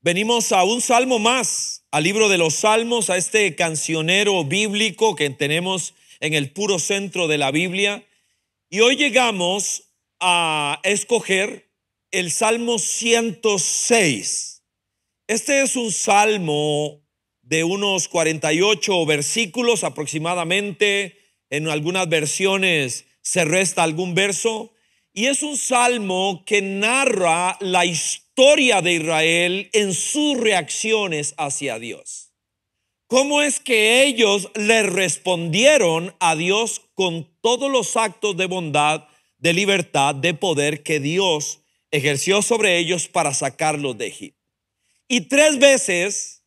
Venimos a un salmo más, al libro de los Salmos, a este cancionero bíblico que tenemos en el puro centro de la Biblia. Y hoy llegamos a escoger el Salmo 106. Este es un salmo de unos 48 versículos aproximadamente. En algunas versiones se resta algún verso. Y es un salmo que narra la historia de Israel en sus reacciones hacia Dios. ¿Cómo es que ellos le respondieron a Dios con todos los actos de bondad, de libertad, de poder que Dios ejerció sobre ellos para sacarlos de Egipto? Y tres veces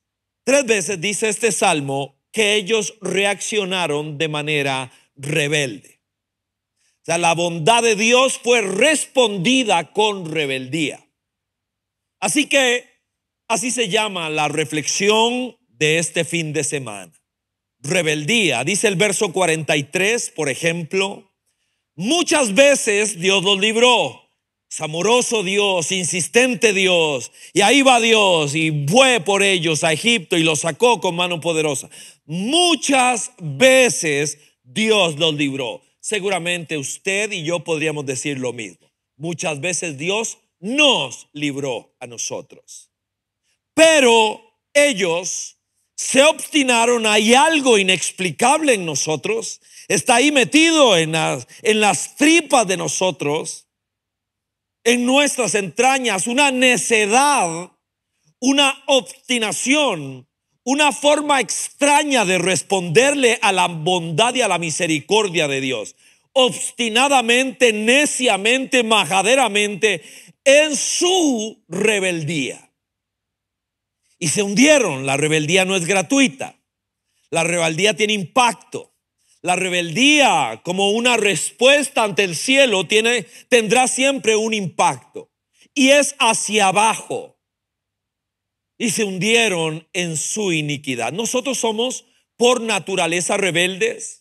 dice este salmo que ellos reaccionaron de manera rebelde. O sea, la bondad de Dios fue respondida con rebeldía. Así que así se llama la reflexión de este fin de semana. Rebeldía. Dice el verso 43, por ejemplo: muchas veces Dios los libró. Es amoroso Dios, insistente Dios, y ahí va Dios y fue por ellos a Egipto y los sacó con mano poderosa. Muchas veces Dios los libró. Seguramente usted y yo podríamos decir lo mismo. Muchas veces Dios nos libró a nosotros. Pero ellos se obstinaron. Hay algo inexplicable en nosotros. Está ahí metido en las tripas de nosotros, en nuestras entrañas, una necedad, una obstinación, una forma extraña de responderle a la bondad y a la misericordia de Dios. Obstinadamente, neciamente, majaderamente, en su rebeldía. Y se hundieron. La rebeldía no es gratuita. La rebeldía tiene impacto. La rebeldía, como una respuesta ante el cielo, tendrá siempre un impacto. Y es hacia abajo. Y se hundieron en su iniquidad. Nosotros somos por naturaleza rebeldes.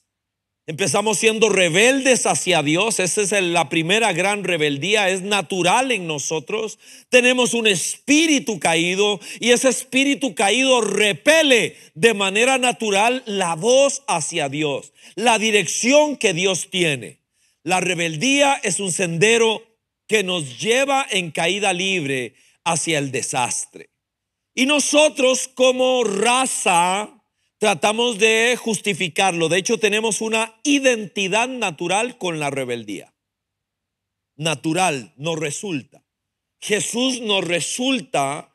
Empezamos siendo rebeldes hacia Dios. Esa es la primera gran rebeldía. Es natural en nosotros. Tenemos un espíritu caído y ese espíritu caído repele de manera natural la voz hacia Dios, la dirección que Dios tiene. La rebeldía es un sendero que nos lleva en caída libre hacia el desastre. Y nosotros como raza tratamos de justificarlo. De hecho, tenemos una identidad natural con la rebeldía. Natural, nos resulta. Jesús nos resulta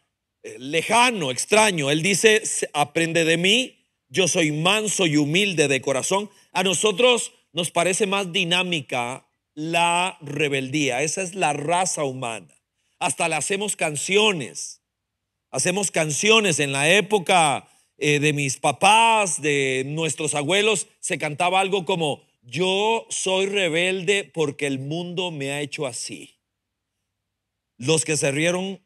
lejano, extraño. Él dice: aprende de mí, yo soy manso y humilde de corazón. A nosotros nos parece más dinámica la rebeldía. Esa es la raza humana. Hasta le hacemos canciones. Hacemos canciones. En la época de mis papás, de nuestros abuelos, se cantaba algo como: yo soy rebelde porque el mundo me ha hecho así. Los que se rieron,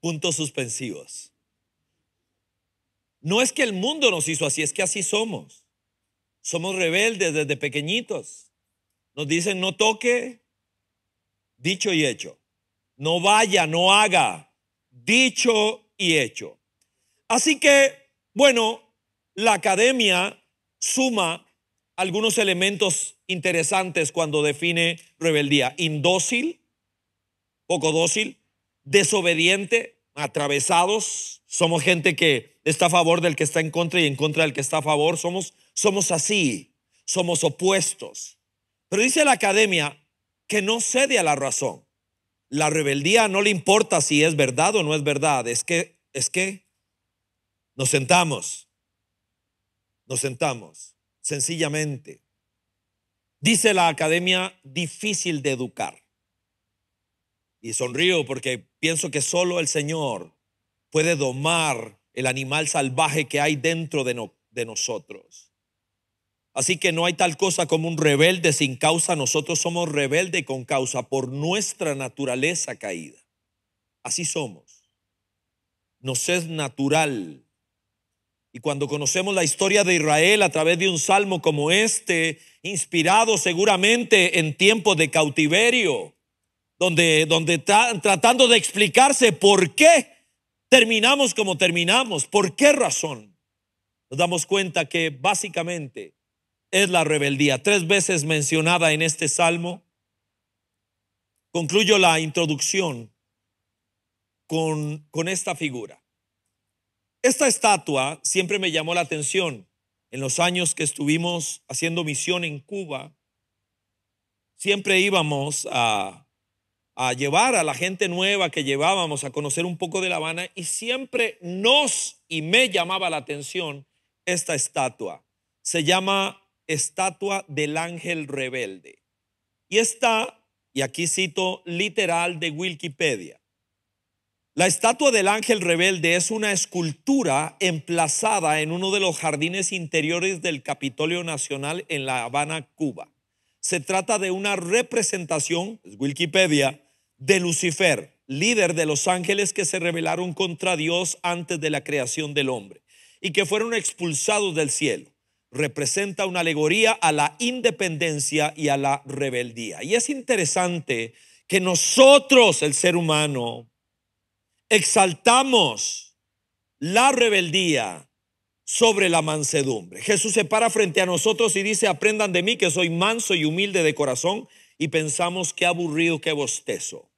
puntos suspensivos. No es que el mundo nos hizo así, es que así somos. Somos rebeldes desde pequeñitos. Nos dicen: no toque, dicho y hecho. No vaya, no haga, dicho y hecho. Así que, bueno, la academia suma algunos elementos interesantes cuando define rebeldía: indócil, poco dócil, desobediente, atravesados. Somos gente que está a favor del que está en contra y en contra del que está a favor. Somos así, somos opuestos. Pero dice la academia que no cede a la razón. La rebeldía no le importa si es verdad o no es verdad. Es que nos sentamos sencillamente. Dice la academia: difícil de educar. Y sonrío porque pienso que solo el Señor puede domar el animal salvaje que hay dentro de nosotros. Así que no hay tal cosa como un rebelde sin causa. Nosotros somos rebeldes con causa por nuestra naturaleza caída. Así somos. Nos es natural. Y cuando conocemos la historia de Israel a través de un salmo como este, inspirado seguramente en tiempos de cautiverio, donde tratando de explicarse por qué terminamos como terminamos, por qué razón, nos damos cuenta que básicamente es la rebeldía. 3 veces mencionada en este salmo. Concluyo la introducción con esta figura. Esta estatua siempre me llamó la atención. En los años que estuvimos haciendo misión en Cuba, siempre íbamos a llevar a la gente nueva que llevábamos a conocer un poco de La Habana, y siempre me llamaba la atención esta estatua. Se llama Estatua del Ángel Rebelde. Y y aquí cito literal de Wikipedia: la estatua del Ángel Rebelde es una escultura emplazada en uno de los jardines interiores del Capitolio Nacional en La Habana, Cuba. Se trata de una representación, es Wikipedia, de Lucifer, líder de los ángeles que se rebelaron contra Dios antes de la creación del hombre y que fueron expulsados del cielo. Representa una alegoría a la independencia y a la rebeldía. Y es interesante que nosotros, el ser humano, exaltamos la rebeldía sobre la mansedumbre. Jesús se para frente a nosotros y dice: aprendan de mí que soy manso y humilde de corazón. Y pensamos: qué aburrido, qué bostezo.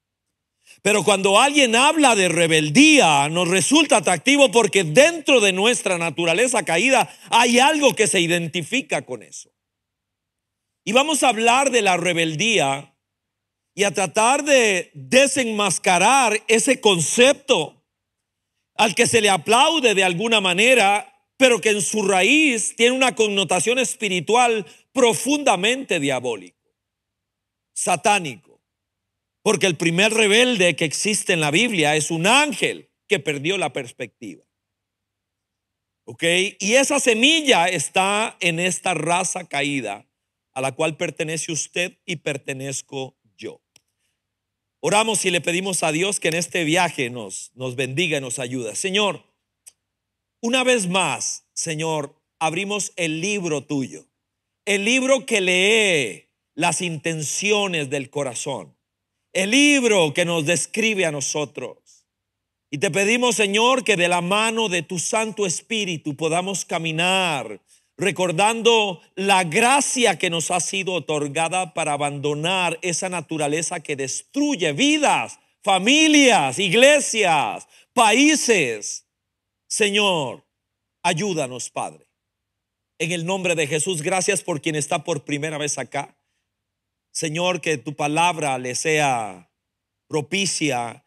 Pero cuando alguien habla de rebeldía, nos resulta atractivo porque dentro de nuestra naturaleza caída hay algo que se identifica con eso. Y vamos a hablar de la rebeldía y a tratar de desenmascarar ese concepto al que se le aplaude de alguna manera, pero que en su raíz tiene una connotación espiritual profundamente diabólico, satánico. Porque el primer rebelde que existe en la Biblia es un ángel que perdió la perspectiva. ¿Ok? Y esa semilla está en esta raza caída a la cual pertenece usted y pertenezco yo. Oramos y le pedimos a Dios que en este viaje nos bendiga y nos ayude. Señor, una vez más, Señor, abrimos el libro tuyo, el libro que lee las intenciones del corazón, el libro que nos describe a nosotros. Y te pedimos, Señor, que de la mano de tu Santo Espíritu podamos caminar recordando la gracia que nos ha sido otorgada para abandonar esa naturaleza que destruye vidas, familias, iglesias, países. Señor, ayúdanos, Padre. En el nombre de Jesús, gracias por quien está por primera vez acá. Señor, que tu palabra le sea propicia.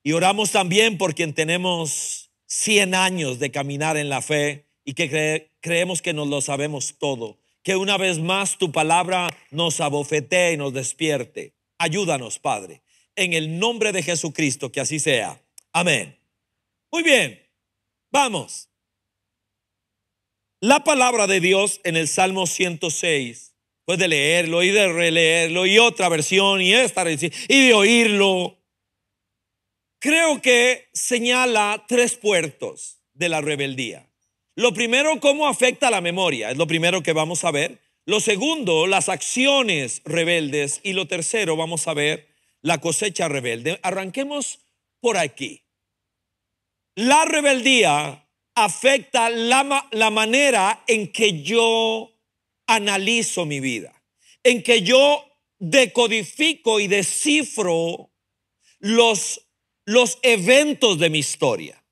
Y oramos también por quien tenemos 100 años de caminar en la fe y que creemos que nos lo sabemos todo. Que una vez más tu palabra nos abofetee y nos despierte. Ayúdanos, Padre, en el nombre de Jesucristo, que así sea. Amén. Muy bien, vamos. La palabra de Dios en el Salmo 106. Después de leerlo y de releerlo y otra versión y esta y de oírlo, creo que señala 3 puertos de la rebeldía. Lo primero, cómo afecta a la memoria, es lo primero que vamos a ver. Lo segundo, las acciones rebeldes. Y lo tercero, vamos a ver la cosecha rebelde. Arranquemos por aquí. La rebeldía afecta la manera en que yo analizo mi vida, en que yo decodifico y descifro los eventos de mi historia.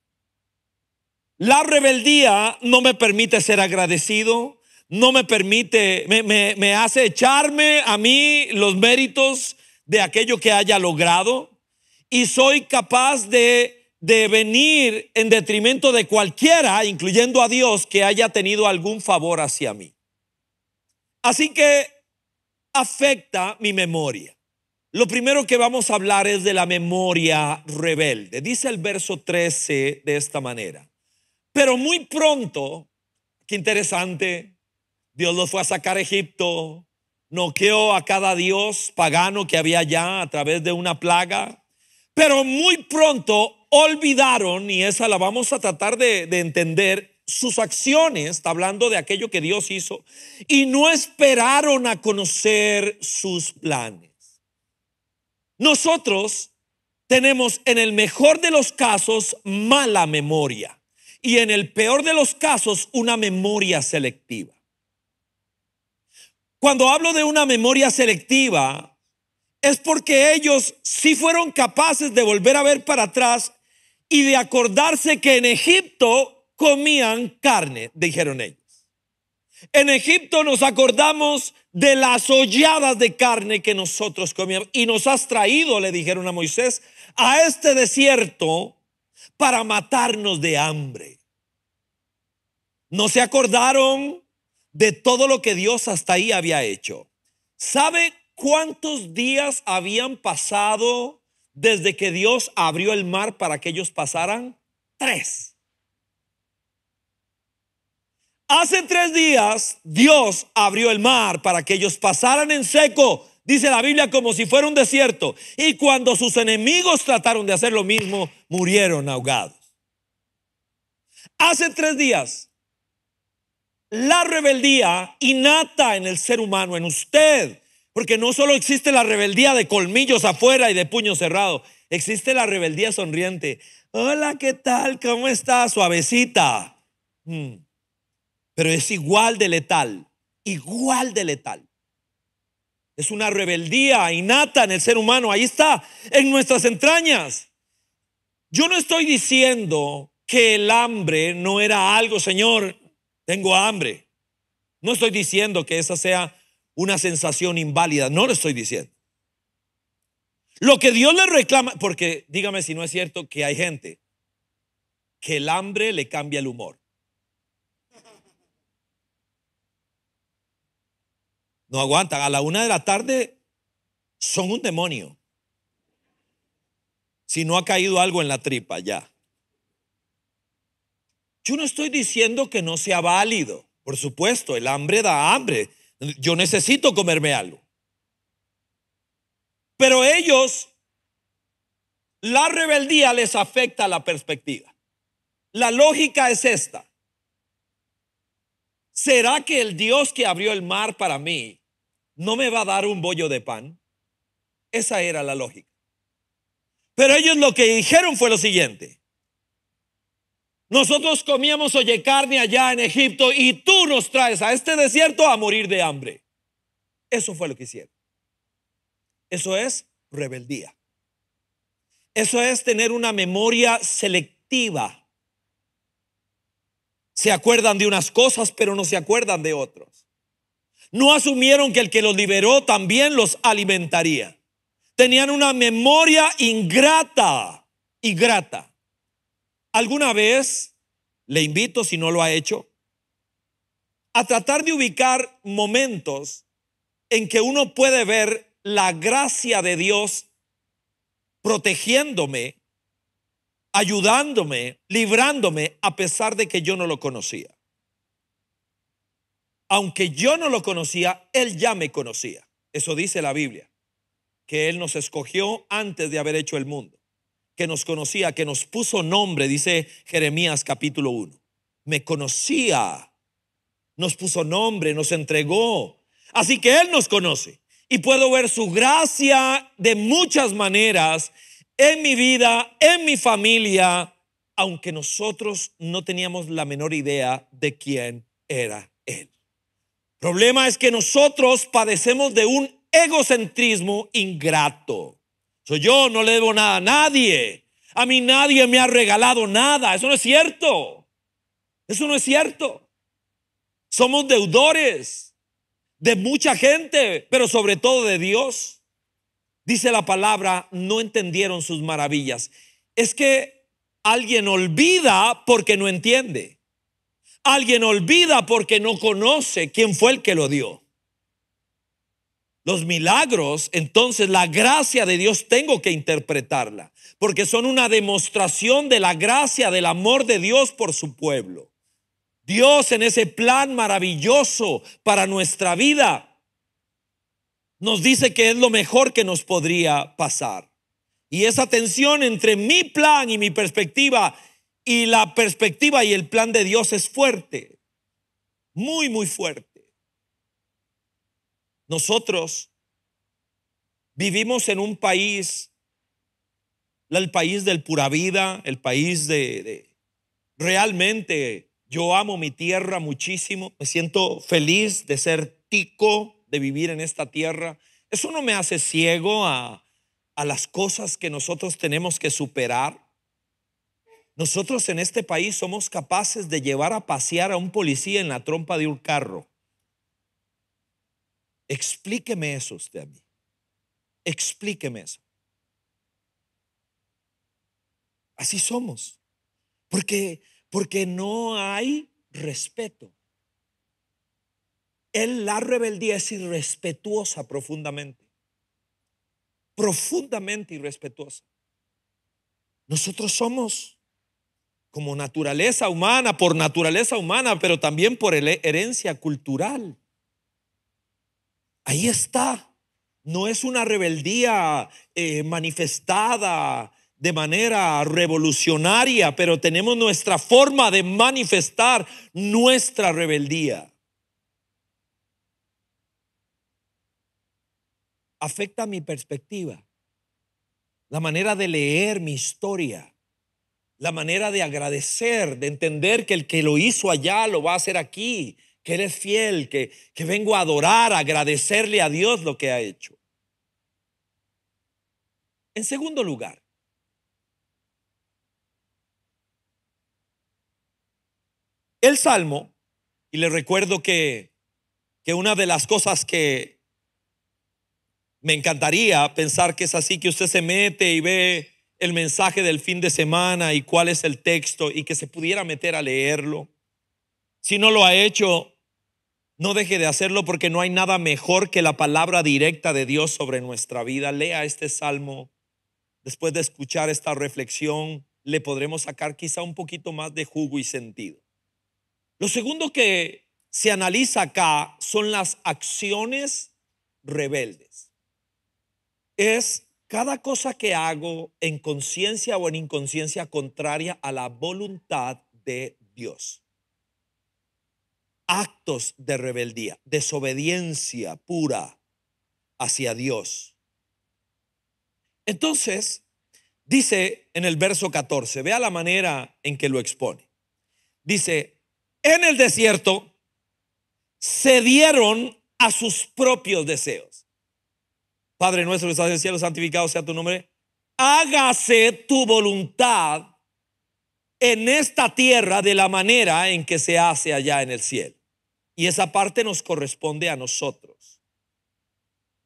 La rebeldía no me permite ser agradecido, no me permite, me hace echarme a mí los méritos de aquello que haya logrado, y soy capaz de venir en detrimento de cualquiera, incluyendo a Dios, que haya tenido algún favor hacia mí. Así que afecta mi memoria. Lo primero que vamos a hablar es de la memoria rebelde. Dice el verso 13 de esta manera: pero muy pronto, qué interesante, Dios los fue a sacar a Egipto, noqueó a cada dios pagano que había allá a través de una plaga, pero muy pronto olvidaron, y esa la vamos a tratar de entender, sus acciones. Está hablando de aquello que Dios hizo, y no esperaron a conocer sus planes. Nosotros tenemos en el mejor de los casos mala memoria y en el peor de los casos una memoria selectiva. Cuando hablo de una memoria selectiva es porque ellos sí fueron capaces de volver a ver para atrás y de acordarse que en Egipto comían carne, dijeron ellos. En Egipto nos acordamos de las holladas de carne que nosotros comíamos y nos has traído, le dijeron a Moisés, a este desierto para matarnos de hambre. No se acordaron de todo lo que Dios hasta ahí había hecho. ¿Sabe cuántos días habían pasado desde que Dios abrió el mar para que ellos pasaran? 3. Hace 3 días Dios abrió el mar para que ellos pasaran en seco, dice la Biblia, como si fuera un desierto. Y cuando sus enemigos trataron de hacer lo mismo, murieron ahogados. Hace 3 días, la rebeldía innata en el ser humano, en usted, porque no solo existe la rebeldía de colmillos afuera y de puño cerrado, existe la rebeldía sonriente. Hola, ¿qué tal? ¿Cómo está? Suavecita. Pero es igual de letal, igual de letal. Es una rebeldía innata en el ser humano, ahí está, en nuestras entrañas. Yo no estoy diciendo que el hambre no era algo, Señor, tengo hambre. No estoy diciendo que esa sea una sensación inválida, no lo estoy diciendo. Lo que Dios le reclama, porque dígame si no es cierto que hay gente que el hambre le cambia el humor. No aguantan, a la 1 de la tarde son un demonio. Si no ha caído algo en la tripa ya. Yo no estoy diciendo que no sea válido. Por supuesto, el hambre da hambre. Yo necesito comerme algo. Pero ellos, la rebeldía les afecta la perspectiva. La lógica es esta. ¿Será que el Dios que abrió el mar para mí no me va a dar un bollo de pan? Esa era la lógica. Pero ellos lo que dijeron fue lo siguiente: nosotros comíamos oye carne allá en Egipto y tú nos traes a este desierto a morir de hambre. Eso fue lo que hicieron. Eso es rebeldía. Eso es tener una memoria selectiva. Se acuerdan de unas cosas, pero no se acuerdan de otros. No asumieron que el que los liberó también los alimentaría. Tenían una memoria ingrata. ¿Alguna vez, le invito si no lo ha hecho, a tratar de ubicar momentos en que uno puede ver la gracia de Dios protegiéndome, ayudándome, librándome, a pesar de que yo no lo conocía? Aunque yo no lo conocía, Él ya me conocía. Eso dice la Biblia, que Él nos escogió antes de haber hecho el mundo, que nos conocía, que nos puso nombre, dice Jeremías capítulo 1. Me conocía, nos puso nombre, nos entregó. Así que Él nos conoce y puedo ver su gracia de muchas maneras en mi vida, en mi familia, aunque nosotros no teníamos la menor idea de quién era Él. El problema es que nosotros padecemos de un egocentrismo ingrato. Yo no le debo nada a nadie. A mí nadie me ha regalado nada. Eso no es cierto. Eso no es cierto. Somos deudores de mucha gente, pero sobre todo de Dios. Dice la palabra, no entendieron sus maravillas. Es que alguien olvida porque no entiende. Alguien olvida porque no conoce quién fue el que lo dio. Los milagros, entonces la gracia de Dios tengo que interpretarla, porque son una demostración de la gracia, del amor de Dios por su pueblo. Dios, en ese plan maravilloso para nuestra vida, nos dice que es lo mejor que nos podría pasar. Y esa tensión entre mi plan y mi perspectiva, y la perspectiva y el plan de Dios, es fuerte, muy, muy fuerte. Nosotros Vivimos en un país, el país del pura vida, el país realmente yo amo mi tierra muchísimo. Me siento feliz de ser tico, de vivir en esta tierra. Eso no me hace ciego a las cosas que nosotros tenemos que superar. Nosotros en este país somos capaces de llevar a pasear a un policía en la trompa de un carro. Explíqueme eso usted a mí. Explíqueme eso. Así somos. Porque no hay respeto. La rebeldía es irrespetuosa profundamente. Profundamente irrespetuosa. Nosotros somos como naturaleza humana, por naturaleza humana, pero también por herencia cultural. Ahí está. No es una rebeldía manifestada de manera revolucionaria, pero tenemos nuestra forma de manifestar nuestra rebeldía. Afecta mi perspectiva, la manera de leer mi historia, la manera de agradecer, de entender que el que lo hizo allá lo va a hacer aquí, que Él es fiel, que vengo a adorar, a agradecerle a Dios lo que ha hecho. En segundo lugar, el Salmo, y le recuerdo que una de las cosas que me encantaría pensar que es así, que usted se mete y ve el mensaje del fin de semana y cuál es el texto y que se pudiera meter a leerlo. Si no lo ha hecho, no deje de hacerlo, porque no hay nada mejor que la palabra directa de Dios sobre nuestra vida. Lea este salmo. Después de escuchar esta reflexión, le podremos sacar quizá un poquito más de jugo y sentido. Lo segundo que se analiza acá son las acciones rebeldes. Es cada cosa que hago en conciencia o en inconsciencia contraria a la voluntad de Dios. Actos de rebeldía, desobediencia pura hacia Dios. Entonces, dice en el verso 14, vea la manera en que lo expone. Dice, en el desierto cedieron a sus propios deseos. Padre nuestro que estás en el cielo, santificado sea tu nombre. Hágase tu voluntad en esta tierra de la manera en que se hace allá en el cielo. Y esa parte nos corresponde a nosotros.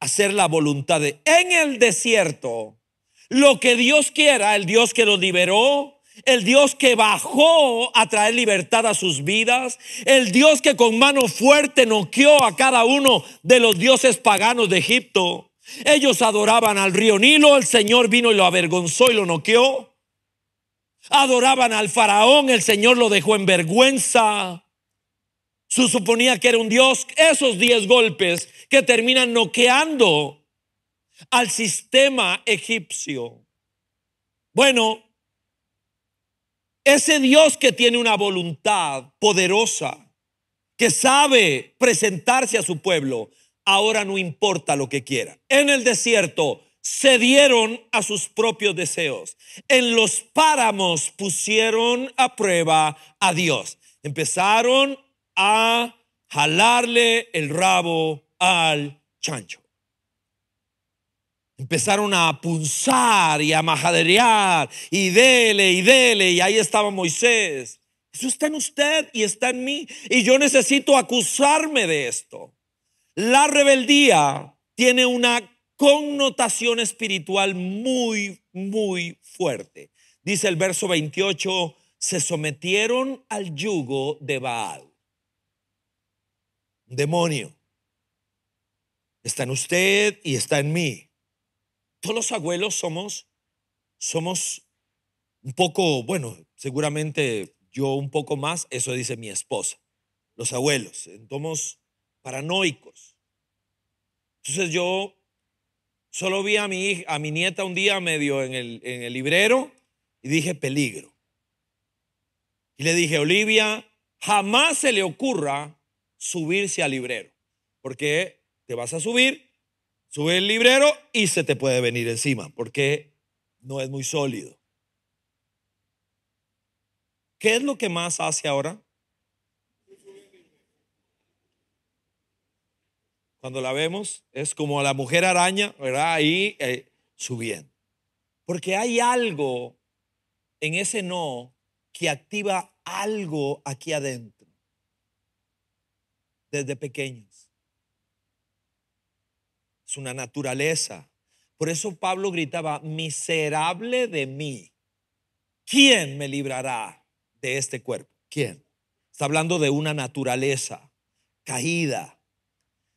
Hacer la voluntad en el desierto, lo que Dios quiera, el Dios que los liberó, el Dios que bajó a traer libertad a sus vidas, el Dios que con mano fuerte noqueó a cada uno de los dioses paganos de Egipto. Ellos adoraban al río Nilo, el Señor vino y lo avergonzó y lo noqueó. Adoraban al faraón, el Señor lo dejó en vergüenza. Se suponía que era un Dios. Esos 10 golpes que terminan noqueando al sistema egipcio. Bueno, ese Dios que tiene una voluntad poderosa, que sabe presentarse a su pueblo, ahora no importa lo que quiera. En el desierto cedieron a sus propios deseos. En los páramos pusieron a prueba a Dios. Empezaron a jalarle el rabo al chancho. Empezaron a punzar y a majaderear y dele, y ahí estaba Moisés. Eso está en usted y está en mí, y yo necesito acusarme de esto. La rebeldía tiene una connotación espiritual muy, muy fuerte. Dice el verso 28, se sometieron al yugo de Baal. Un demonio está en usted y está en mí. Todos los abuelos somos un poco, bueno, seguramente yo un poco más, eso dice mi esposa. Los abuelos somos paranoicos. Entonces yo solo vi a mi nieta un día medio en el librero y dije peligro. Y le dije, Olivia, jamás se le ocurra subirse al librero, porque te vas a subir, Sube el librero y se te puede venir encima porque no es muy sólido. ¿Qué es lo que más hace ahora? Cuando la vemos es como la mujer araña, ¿verdad? Ahí subiendo. Porque hay algo en ese no que activa algo aquí adentro desde pequeños. Es una naturaleza. Por eso Pablo gritaba: miserable de mí, ¿quién me librará de este cuerpo? ¿Quién? Está hablando de una naturaleza caída.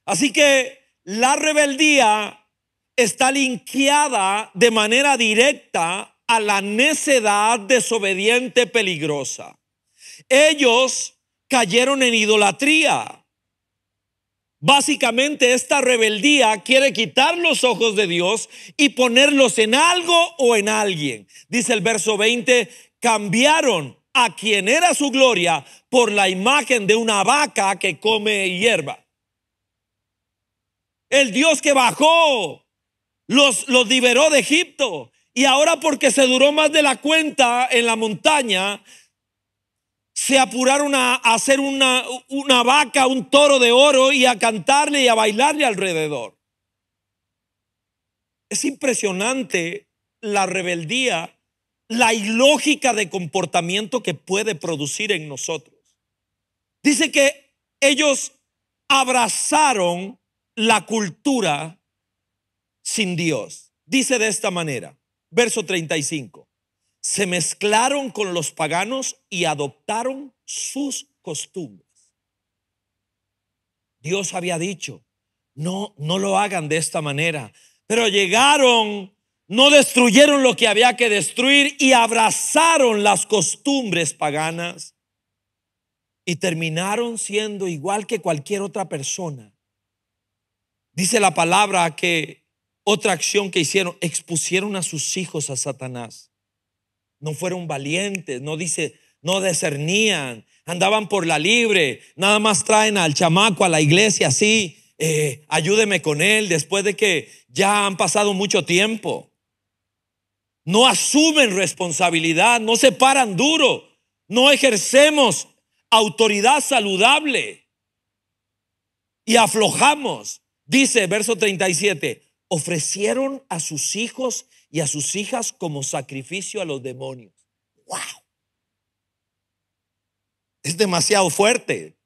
Así que la rebeldía está linkeada de manera directa a la necedad desobediente peligrosa. Ellos cayeron en idolatría. Básicamente esta rebeldía quiere quitar los ojos de Dios y ponerlos en algo o en alguien. Dice el verso 20, cambiaron a quien era su gloria por la imagen de una vaca que come hierba. El Dios que bajó los liberó de Egipto, y ahora, porque se duró más de la cuenta en la montaña, se apuraron a hacer una vaca, un toro de oro, y a cantarle y a bailarle alrededor. Es impresionante la rebeldía, la ilógica de comportamiento que puede producir en nosotros. Dice que ellos abrazaron la cultura sin Dios. Dice de esta manera, verso 35: se mezclaron con los paganos y adoptaron sus costumbres. Dios había dicho: no lo hagan de esta manera, pero llegaron, no destruyeron lo que había que destruir y abrazaron las costumbres paganas y terminaron siendo igual que cualquier otra persona. Dice la palabra que otra acción que hicieron: expusieron a sus hijos a Satanás. No fueron valientes, no dice, no discernían, andaban por la libre, nada más traen al chamaco a la iglesia así, ayúdeme con él, después de que ya han pasado mucho tiempo. No asumen responsabilidad, no se paran duro, no ejercemos autoridad saludable y aflojamos. Dice verso 37, ofrecieron a sus hijos y a sus hijas como sacrificio a los demonios. ¡Wow! Es demasiado fuerte.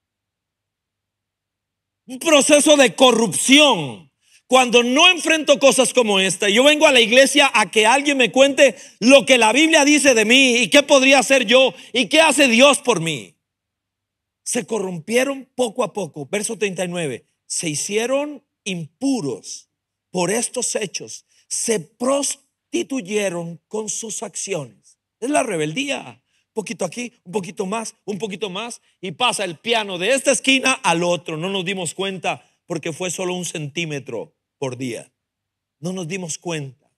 Un proceso de corrupción. Cuando no enfrento cosas como esta, yo vengo a la iglesia a que alguien me cuente lo que la Biblia dice de mí y qué podría hacer yo y qué hace Dios por mí. Se corrompieron poco a poco. Verso 39, se hicieron impuros por estos hechos, se prostituyeron con sus acciones. Es la rebeldía. Un poquito aquí, un poquito más, y pasa el piano de esta esquina al otro. No nos dimos cuenta porque fue solo 1 centímetro por día. No nos dimos cuenta.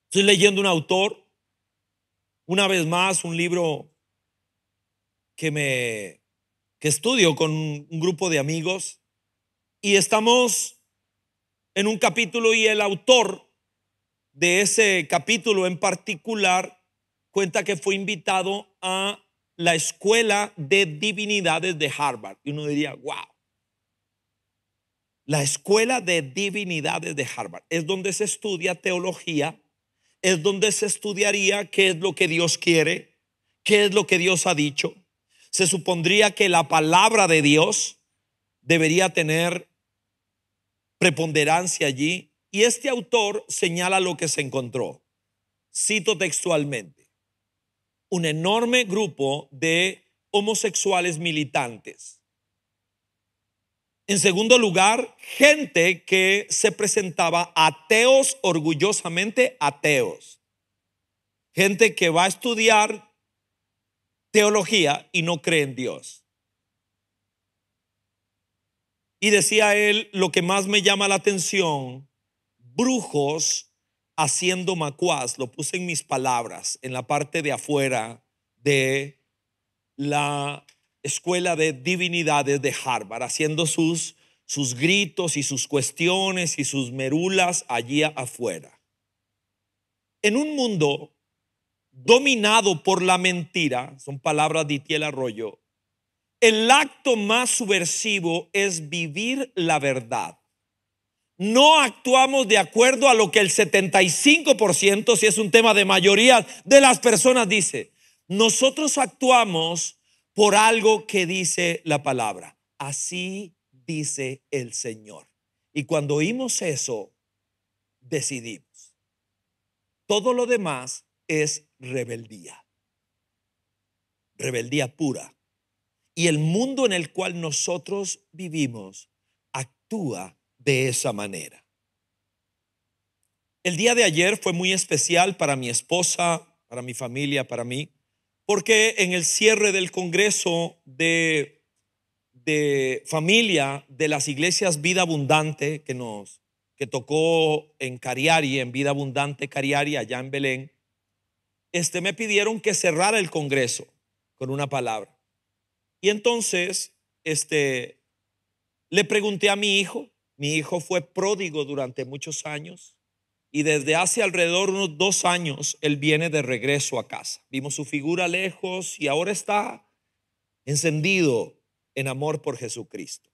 Estoy leyendo un autor, una vez más, un libro que estudio con un grupo de amigos, y estamos en un capítulo, y el autor de ese capítulo en particular cuenta que fue invitado a la Escuela de Divinidades de Harvard. Y uno diría, wow, la Escuela de Divinidades de Harvard es donde se estudia teología, es donde se estudiaría qué es lo que Dios quiere, qué es lo que Dios ha dicho. Se supondría que la palabra de Dios debería tener preponderancia allí, y este autor señala lo que se encontró. Cito textualmente: un enorme grupo de homosexuales militantes. En segundo lugar, gente que se presentaba ateos, orgullosamente ateos. Gente que va a estudiar teología y no cree en Dios. Y decía él, lo que más me llama la atención: brujos haciendo macuás. Lo puse en mis palabras, en la parte de afuera de la Escuela de Divinidades de Harvard, haciendo sus sus gritos y sus cuestiones y sus merulas allí afuera. En un mundo dominado por la mentira, son palabras de Itiel Arroyo, el acto más subversivo es vivir la verdad. No actuamos de acuerdo a lo que el 75%, si es un tema de mayoría de las personas, dice. Nosotros actuamos por algo que dice la palabra. Así dice el Señor. Y cuando oímos eso, decidimos. Todo lo demás es rebeldía. Rebeldía pura. Y el mundo en el cual nosotros vivimos actúa de esa manera. El día de ayer fue muy especial para mi esposa, para mi familia, para mí, porque en el cierre del Congreso de familia de las iglesias Vida Abundante que tocó en Cariari, en Vida Abundante Cariari, allá en Belén, me pidieron que cerrara el Congreso con una palabra. Y entonces, le pregunté a mi hijo fue pródigo durante muchos años y desde hace alrededor de unos 2 años él viene de regreso a casa. Vimos su figura lejos y ahora está encendido en amor por Jesucristo.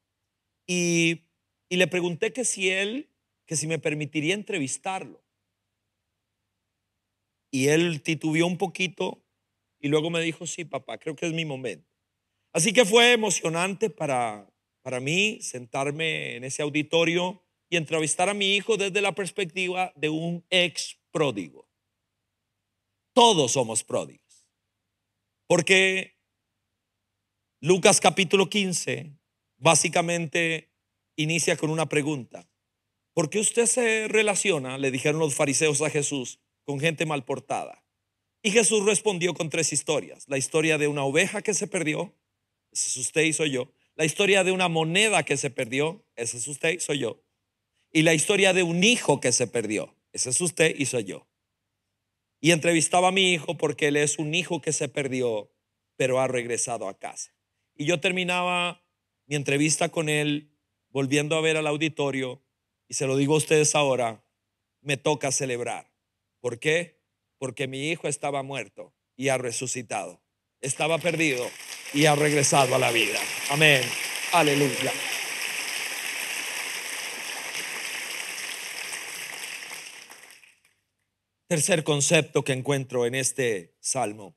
Y le pregunté que si me permitiría entrevistarlo. Y él titubeó un poquito y luego me dijo, sí, papá, creo que es mi momento. Así que fue emocionante para mí sentarme en ese auditorio y entrevistar a mi hijo desde la perspectiva de un ex pródigo. Todos somos pródigos. Porque Lucas capítulo 15 básicamente inicia con una pregunta. ¿Por qué usted se relaciona, le dijeron los fariseos a Jesús, con gente mal portada? Y Jesús respondió con 3 historias. La historia de una oveja que se perdió. Ese es usted y soy yo. La historia de una moneda que se perdió. Ese es usted y soy yo. Y la historia de un hijo que se perdió. Ese es usted y soy yo. Y entrevistaba a mi hijo porque él es un hijo que se perdió, pero ha regresado a casa. Y yo terminaba mi entrevista con él, volviendo a ver al auditorio, y se lo digo a ustedes ahora, me toca celebrar. ¿Por qué? Porque mi hijo estaba muerto y ha resucitado. Estaba perdido y ha regresado a la vida. Amén. Aleluya. Tercer concepto que encuentro en este salmo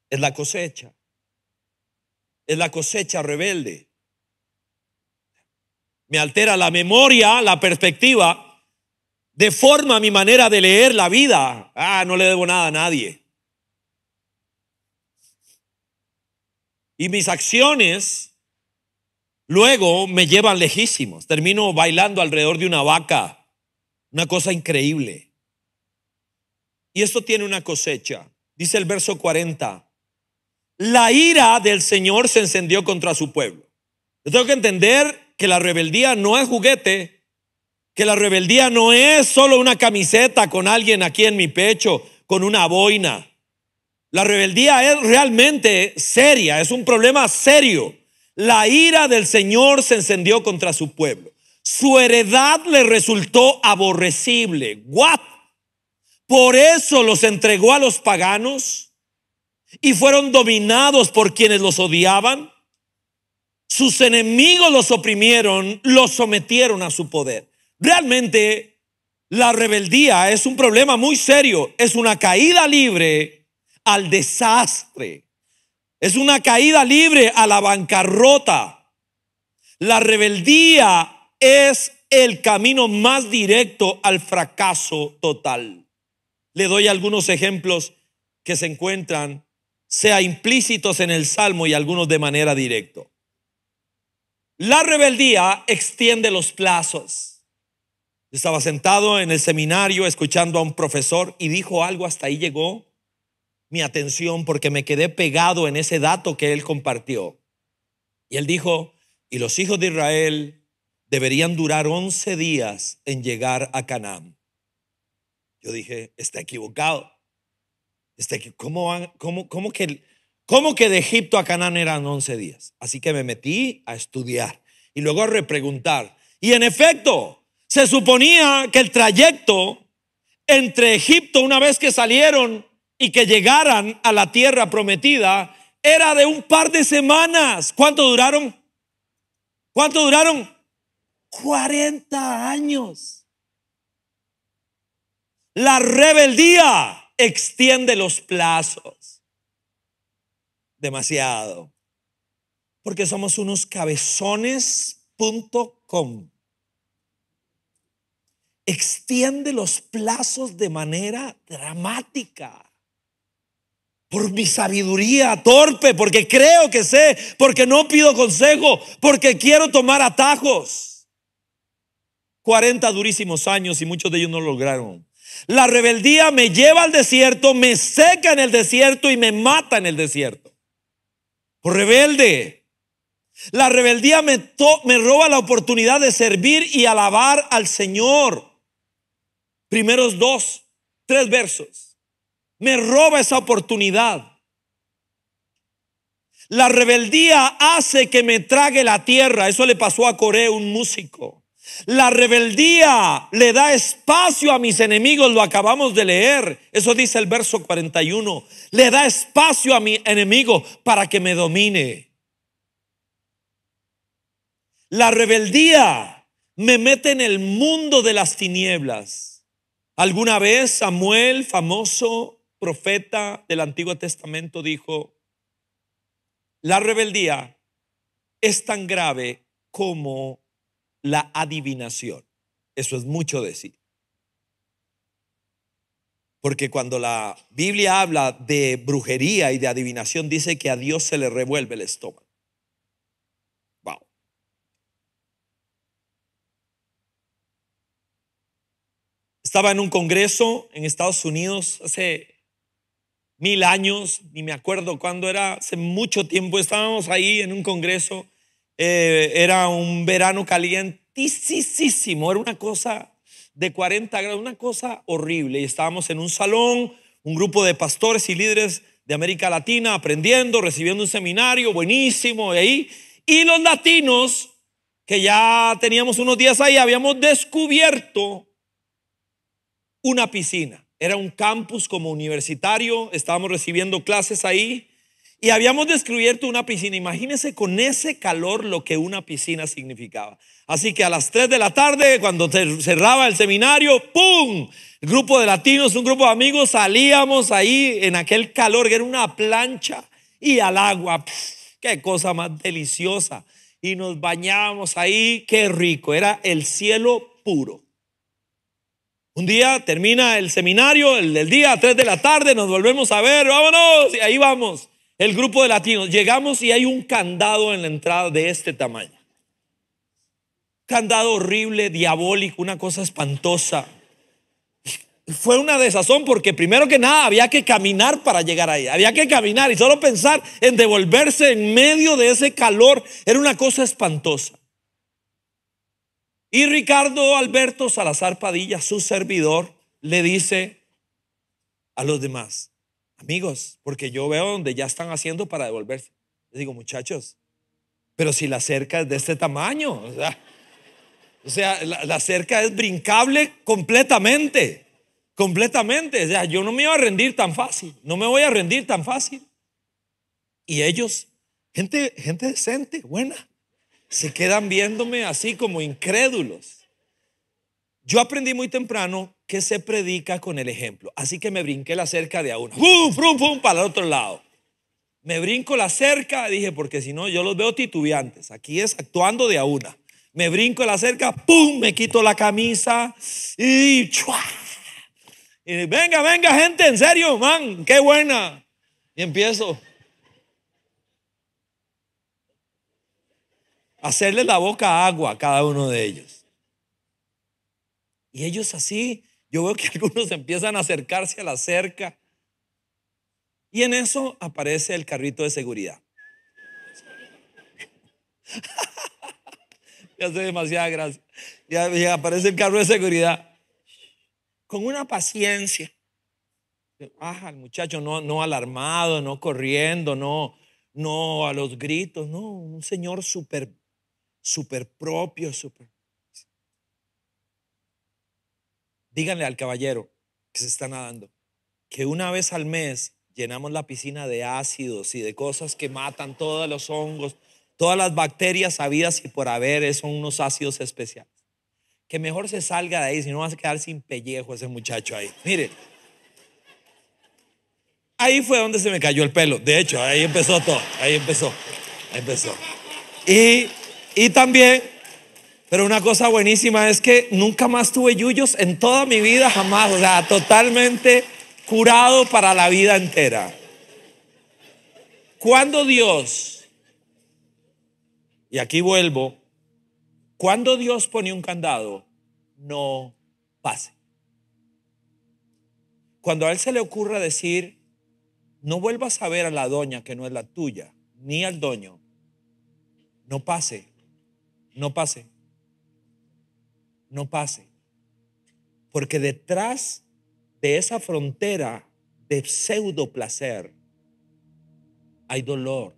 es la cosecha. Es la cosecha rebelde. Me altera la memoria, la perspectiva, deforma mi manera de leer la vida. No le debo nada a nadie. Y mis acciones luego me llevan lejísimos. Termino bailando alrededor de una vaca. Una cosa increíble. Y esto tiene una cosecha. Dice el verso 40. La ira del Señor se encendió contra su pueblo. Yo tengo que entender que la rebeldía no es juguete. Que la rebeldía no es solo una camiseta con alguien aquí en mi pecho, con una boina. La rebeldía es realmente seria, es un problema serio. La ira del Señor se encendió contra su pueblo. Su heredad le resultó aborrecible. ¿What? Por eso los entregó a los paganos y fueron dominados por quienes los odiaban. Sus enemigos los oprimieron, los sometieron a su poder. Realmente la rebeldía es un problema muy serio. Es una caída libre al desastre. Es una caída libre a la bancarrota. La rebeldía es el camino más directo al fracaso total. Le doy algunos ejemplos que se encuentran, sea implícitos en el Salmo y algunos de manera directa. La rebeldía extiende los plazos. Estaba sentado en el seminario escuchando a un profesor y dijo algo, hasta ahí llegó mi atención porque me quedé pegado en ese dato que él compartió. Y él dijo, y los hijos de Israel deberían durar 11 días en llegar a Canaán. Yo dije, está equivocado. ¿Cómo que de Egipto a Canaán eran 11 días? Así que me metí a estudiar. y luego a repreguntar. Y en efecto, se suponía que el trayecto entre Egipto, una vez que salieron y que llegaran a la tierra prometida, era de un par de semanas. ¿Cuánto duraron? ¿Cuánto duraron? 40 años. La rebeldía extiende los plazos demasiado, porque somos unos cabezones.com. Extiende los plazos de manera dramática. Por mi sabiduría torpe, porque creo que sé, porque no pido consejo, porque quiero tomar atajos. 40 durísimos años y muchos de ellos no lo lograron. La rebeldía me lleva al desierto, me seca en el desierto y me mata en el desierto. Por rebelde. La rebeldía me roba la oportunidad de servir y alabar al Señor. Primeros 3 versos. Me roba esa oportunidad. La rebeldía hace que me trague la tierra. Eso le pasó a Coré, un músico. La rebeldía le da espacio a mis enemigos. Lo acabamos de leer. Eso dice el verso 41. Le da espacio a mi enemigo para que me domine. La rebeldía me mete en el mundo de las tinieblas. Alguna vez Samuel, famoso profeta del Antiguo Testamento, dijo: la rebeldía es tan grave como la adivinación. Eso es mucho decir, porque cuando la Biblia habla de brujería y de adivinación, dice que a Dios se le revuelve el estómago. Wow. Estaba en un congreso en Estados Unidos hace 1000 años, ni me acuerdo cuándo era, hace mucho tiempo. Estábamos ahí en un congreso, era un verano calientísimo, era una cosa de 40 grados, una cosa horrible, y estábamos en un salón, un grupo de pastores y líderes de América Latina aprendiendo, recibiendo un seminario buenísimo ahí, y los latinos que ya teníamos unos días ahí habíamos descubierto una piscina. Era un campus como universitario, estábamos recibiendo clases ahí y habíamos descubierto una piscina. Imagínense con ese calor lo que una piscina significaba. Así que a las 3 de la tarde, cuando cerraba el seminario, ¡pum! El grupo de latinos, un grupo de amigos, salíamos ahí en aquel calor que era una plancha y al agua. ¡Qué cosa más deliciosa! Y nos bañábamos ahí, qué rico, era el cielo puro. Un día termina el seminario, el día 3 de la tarde, nos volvemos a ver, vámonos, y ahí vamos, el grupo de latinos. Llegamos y hay un candado en la entrada de este tamaño. Candado horrible, diabólico, una cosa espantosa. Fue una desazón porque primero que nada había que caminar para llegar ahí. Había que caminar y solo pensar en devolverse en medio de ese calor era una cosa espantosa. Y Ricardo Alberto Salazar Padilla, su servidor, le dice a los demás: amigos, porque yo veo donde ya están haciendo para devolverse. Les digo: muchachos, pero si la cerca es de este tamaño, o sea, la cerca es brincable completamente. O sea, yo no me iba a rendir tan fácil, no me voy a rendir tan fácil. Y ellos, gente decente, buena, se quedan viéndome así como incrédulos. Yo aprendí muy temprano que se predica con el ejemplo, así que me brinqué la cerca de a uno, ¡pum, pum, pum!, para el otro lado. Me brinco la cerca, dije, porque si no yo los veo titubeantes. Aquí es actuando de a una. Me brinco la cerca, ¡pum!, me quito la camisa y ¡chua! Y venga, gente, en serio, man, qué buena. Y empiezo a hacerle la boca agua a cada uno de ellos. Y ellos así, yo veo que algunos empiezan a acercarse a la cerca. Y en eso aparece el carrito de seguridad. Ya hace demasiada gracia. Ya aparece el carro de seguridad. Con una paciencia. El muchacho no alarmado, no corriendo, no a los gritos, no, un señor súper súper propio, súper. Díganle al caballero que se está nadando que una vez al mes llenamos la piscina de ácidos y de cosas que matan todos los hongos, todas las bacterias habidas y por haber, son unos ácidos especiales. Que mejor se salga de ahí, si no vas a quedar sin pellejo ese muchacho ahí. Mire, ahí fue donde se me cayó el pelo. De hecho, ahí empezó todo. Ahí empezó. Y también, pero una cosa buenísima es que nunca más tuve yuyos en toda mi vida, jamás. O sea, totalmente curado para la vida entera. Cuando Dios, y aquí vuelvo, cuando Dios pone un candado, no pase. Cuando a Él se le ocurra decir, no vuelvas a ver a la doña que no es la tuya, ni al doño, no pase, no pase, no pase. Porque detrás de esa frontera de pseudo placer hay dolor,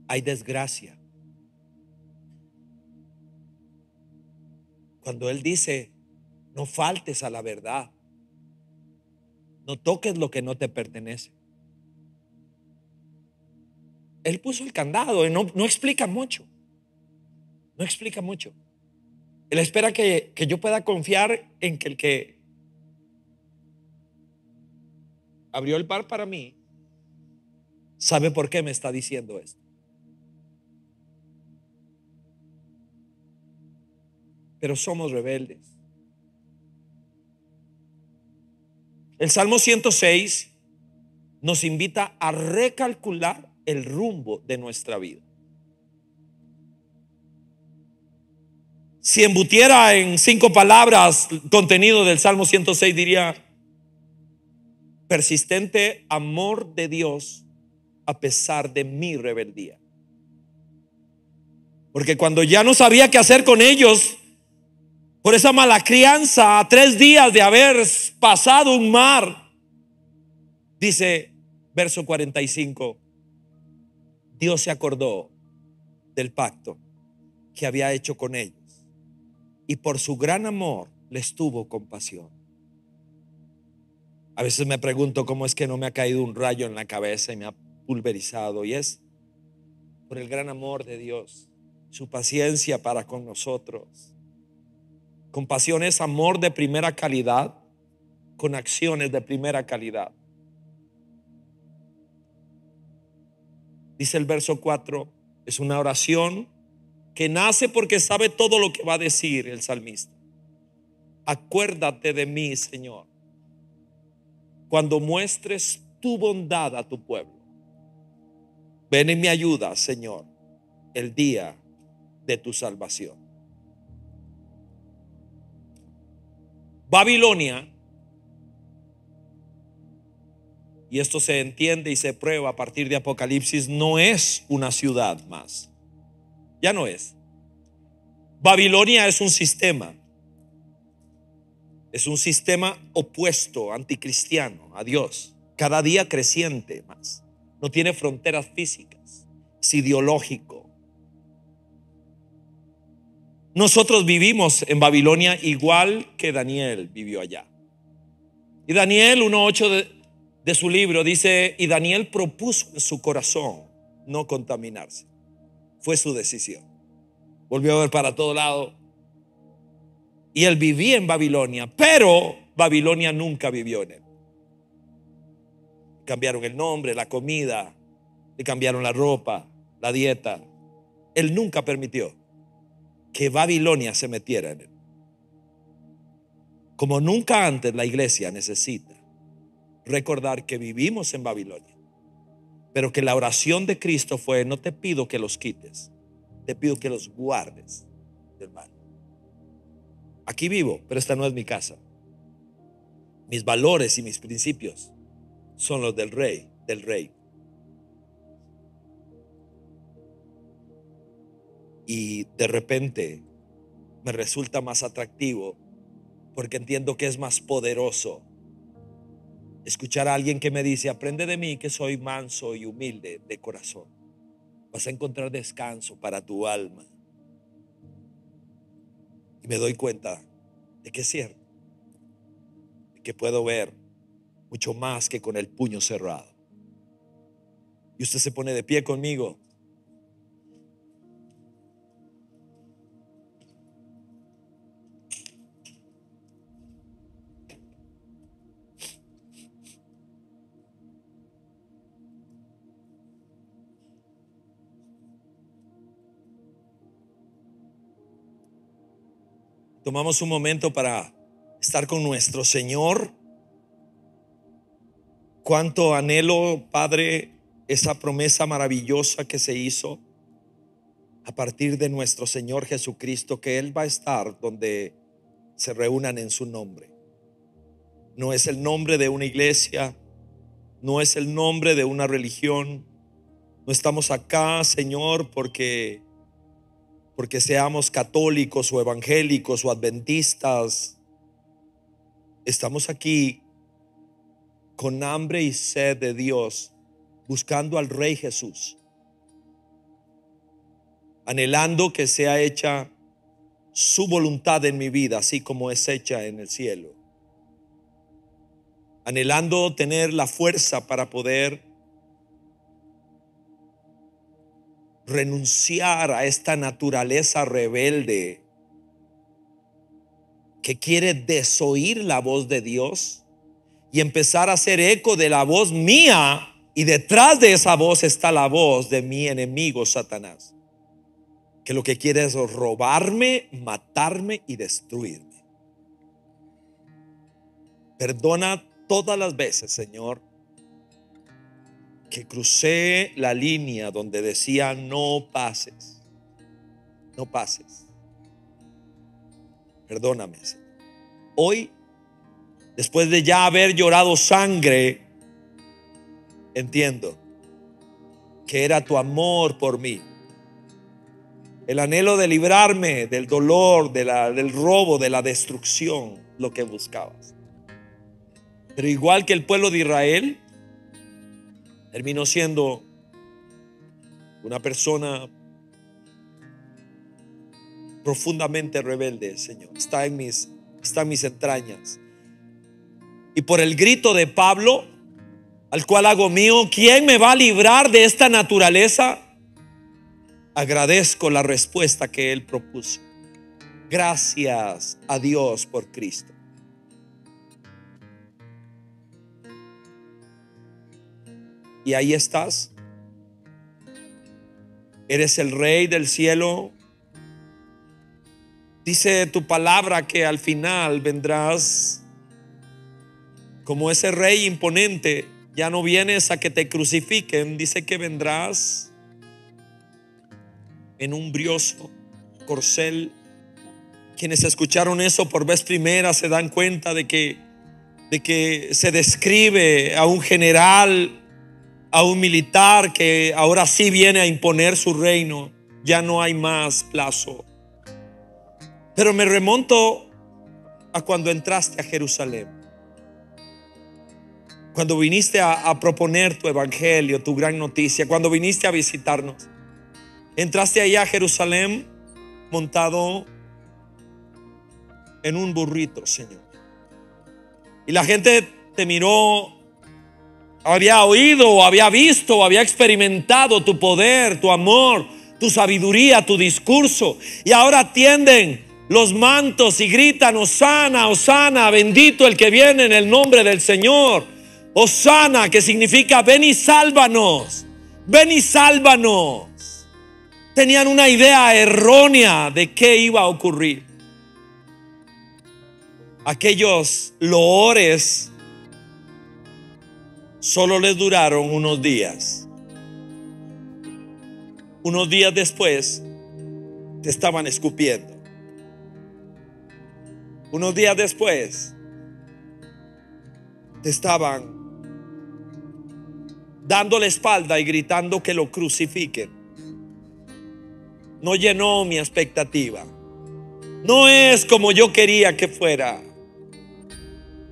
hay desgracia. Cuando Él dice, no faltes a la verdad, no toques lo que no te pertenece. Él puso el candado y no explica mucho. No explica mucho. Él espera que yo pueda confiar en que el que abrió el bar para mí sabe por qué me está diciendo esto. Pero somos rebeldes. El Salmo 106 nos invita a recalcular el rumbo de nuestra vida. Si embutiera en 5 palabras contenido del Salmo 106, diría: persistente amor de Dios a pesar de mi rebeldía. Porque cuando ya no sabía qué hacer con ellos, por esa mala crianza, a 3 días de haber pasado un mar, dice verso 45, Dios se acordó del pacto que había hecho con ellos y por su gran amor les tuvo compasión. A veces me pregunto cómo es que no me ha caído un rayo en la cabeza y me ha pulverizado, y es por el gran amor de Dios, su paciencia para con nosotros. Compasión es amor de primera calidad con acciones de primera calidad. Dice el verso 4, es una oración que nace porque sabe todo lo que va a decir el salmista. Acuérdate de mí, Señor, cuando muestres tu bondad a tu pueblo. Ven en mi ayuda, Señor, el día de tu salvación. Babilonia, y esto se entiende y se prueba a partir de Apocalipsis, no es una ciudad más. Ya no es. Babilonia es un sistema. Es un sistema opuesto, anticristiano a Dios, cada día creciente más. No tiene fronteras físicas, es ideológico. Nosotros vivimos en Babilonia igual que Daniel vivió allá. Y Daniel 1:8 de su libro dice, y Daniel propuso en su corazón no contaminarse. Fue su decisión. Volvió a ver para todo lado. Y él vivía en Babilonia, pero Babilonia nunca vivió en él. Cambiaron el nombre, la comida, le cambiaron la ropa, la dieta. Él nunca permitió que Babilonia se metiera en él. Como nunca antes, la iglesia necesita recordar que vivimos en Babilonia, pero que la oración de Cristo fue: no te pido que los quites, te pido que los guardes del mal. Aquí vivo, pero esta no es mi casa. Mis valores y mis principios son los del rey, del rey. Y de repente me resulta más atractivo porque entiendo que es más poderoso escuchar a alguien que me dice: aprende de mí que soy manso y humilde de corazón. vas a encontrar descanso para tu alma. Y me doy cuenta de que es cierto, de que puedo ver mucho más que con el puño cerrado. Y usted se pone de pie conmigo. Tomamos un momento para estar con nuestro Señor. Cuánto anhelo, Padre, esa promesa maravillosa que se hizo a partir de nuestro Señor Jesucristo, que Él va a estar donde se reúnan en su nombre. No es el nombre de una iglesia, no es el nombre de una religión. No estamos acá, Señor, porque seamos católicos o evangélicos o adventistas. Estamos aquí con hambre y sed de Dios, buscando al Rey Jesús, anhelando que sea hecha su voluntad en mi vida, así como es hecha en el cielo, anhelando tener la fuerza para poder renunciar a esta naturaleza rebelde que quiere desoír la voz de Dios y empezar a hacer eco de la voz mía, y detrás de esa voz está la voz de mi enemigo Satanás, que lo que quiere es robarme, matarme y destruirme. Perdona todas las veces, Señor, que crucé la línea donde decía no pases, no pases. Perdóname, Señor. Hoy, después de ya haber llorado sangre, entiendo que era tu amor por mí, el anhelo de librarme del dolor, del robo, de la destrucción, lo que buscabas. Pero igual que el pueblo de Israel, terminó siendo una persona profundamente rebelde, Señor. Está en mis entrañas. Y por el grito de Pablo, al cual hago mío, ¿quién me va a librar de esta naturaleza? Agradezco la respuesta que él propuso. Gracias a Dios por Cristo. Y ahí estás. Eres el Rey del cielo. Dice tu palabra que al final vendrás como ese Rey imponente. Ya no vienes a que te crucifiquen. Dice que vendrás en un brioso corcel. Quienes escucharon eso por vez primera se dan cuenta de que se describe a un general, a un militar que ahora sí viene a imponer su reino. Ya no hay más plazo. Pero me remonto a cuando entraste a Jerusalén, cuando viniste a proponer tu evangelio, tu gran noticia, cuando viniste a visitarnos. Entraste allá a Jerusalén montado en un burrito, Señor. Y la gente te miró. Había oído, había visto, había experimentado tu poder, tu amor, tu sabiduría, tu discurso. Y ahora tienden los mantos y gritan: Hosana, Hosana, bendito el que viene en el nombre del Señor. Hosana, que significa ven y sálvanos, ven y sálvanos. Tenían una idea errónea de qué iba a ocurrir. Aquellos loores solo les duraron unos días. Unos días después te estaban escupiendo. Unos días después te estaban dando la espalda y gritando que lo crucifiquen. No llenó mi expectativa. No es como yo quería que fuera.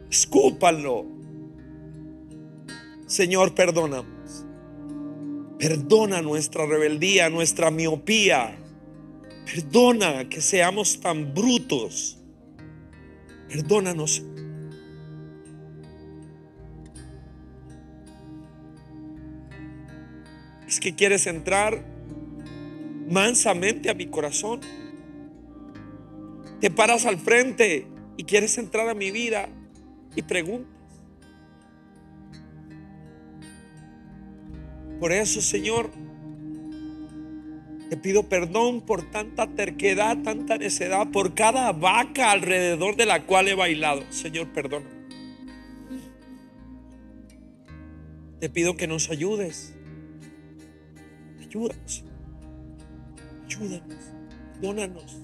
Escúpanlo. Señor, perdónanos. Perdona nuestra rebeldía, nuestra miopía. Perdona que seamos tan brutos. Perdónanos. Es que quieres entrar mansamente a mi corazón. Te paras al frente y quieres entrar a mi vida y preguntas. Por eso, Señor, te pido perdón por tanta terquedad, tanta necedad, por cada vaca alrededor de la cual he bailado. Señor, perdona. Te pido que nos ayudes. Ayúdanos. Ayúdanos. Perdónanos.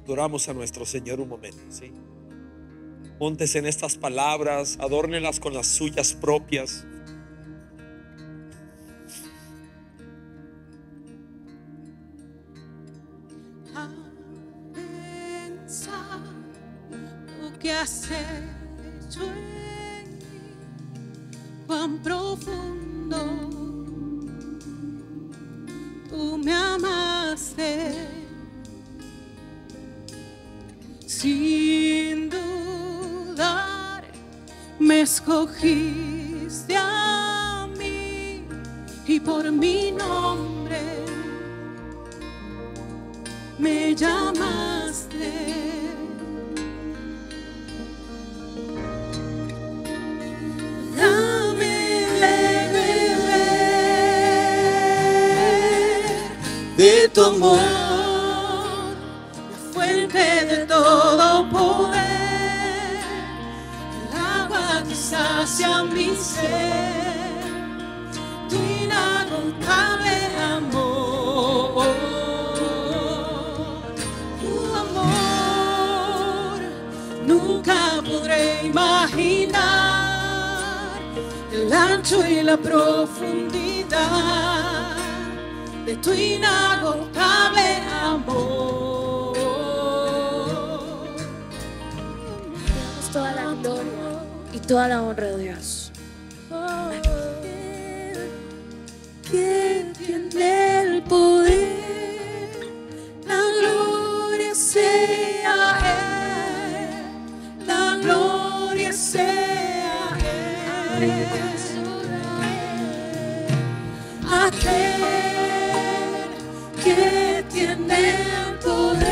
Adoramos a nuestro Señor un momento, ¿sí? Póntese en estas palabras, adórnelas con las suyas propias. A pensar lo que has hecho en mí, cuán profundo tú me amaste. Sin dudar me escogiste a mí y por mi nombre me llamaste. Dame beber de tu amor, de todo poder, el agua que sacia mi ser, tu inagotable amor, tu amor. Nunca podré imaginar el ancho y la profundidad de tu inagotable amor. Toda la gloria y toda la honra de Dios. ¿Quién tiene el poder? La gloria sea Él, la gloria sea Él. Aquel que tiene el poder.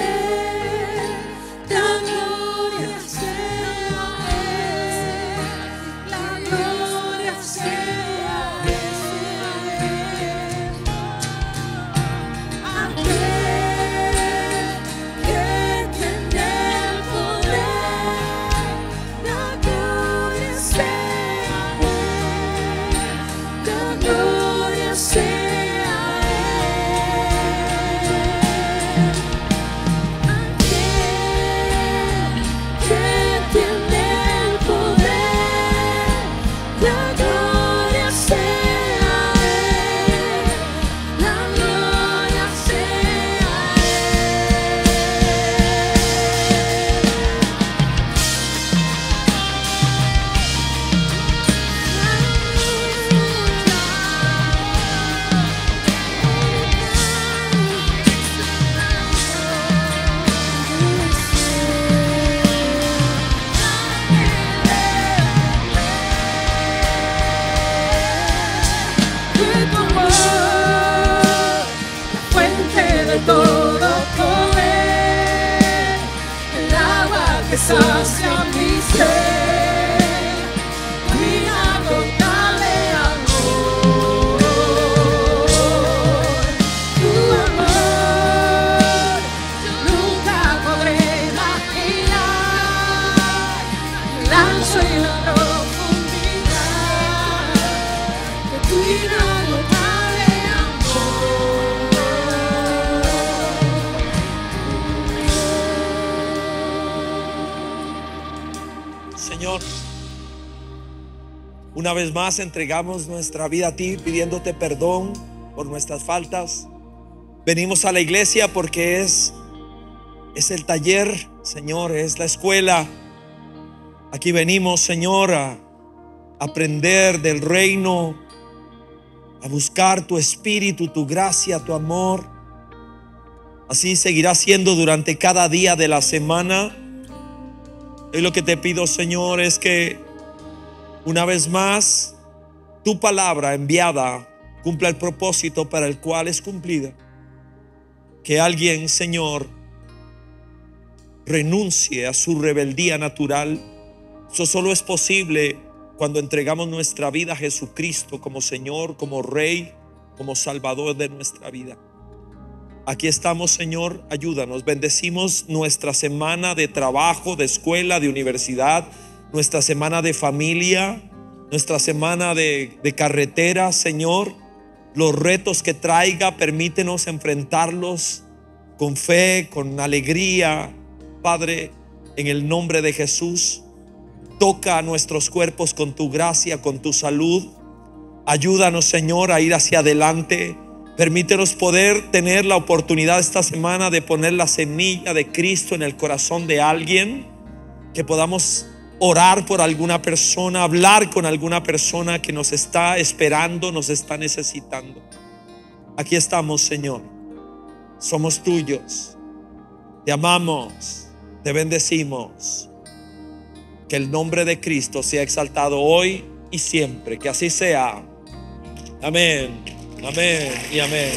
Sacia mi ser, tu inagotable amor, tu amor. Nunca podré imaginar el ancho y la profundidad de tu inagotable Señor, una vez más entregamos nuestra vida a ti, pidiéndote perdón por nuestras faltas. Venimos a la iglesia porque es el taller Señor, es la escuela. Aquí venimos, Señor, a aprender del reino, a buscar tu espíritu, tu gracia, tu amor. Así seguirá siendo durante cada día de la semana. Y lo que te pido, Señor, es que una vez más tu palabra enviada cumpla el propósito para el cual es cumplida. Que alguien, Señor, renuncie a su rebeldía natural. Eso solo es posible cuando entregamos nuestra vida a Jesucristo como Señor, como Rey, como Salvador de nuestra vida. Aquí estamos, Señor, ayúdanos. Bendecimos nuestra semana de trabajo, de escuela, de universidad, nuestra semana de familia, nuestra semana de carretera, Señor. Los retos que traiga, permítenos enfrentarlos con fe, con alegría. Padre, en el nombre de Jesús, toca a nuestros cuerpos con tu gracia, con tu salud. Ayúdanos, Señor, a ir hacia adelante. Permítenos poder tener la oportunidad esta semana de poner la semilla de Cristo en el corazón de alguien. Que podamos orar por alguna persona, hablar con alguna persona que nos está esperando, nos está necesitando. Aquí estamos, Señor. Somos tuyos. Te amamos, te bendecimos. Que el nombre de Cristo sea exaltado hoy y siempre. Que así sea. Amén, amén y amén.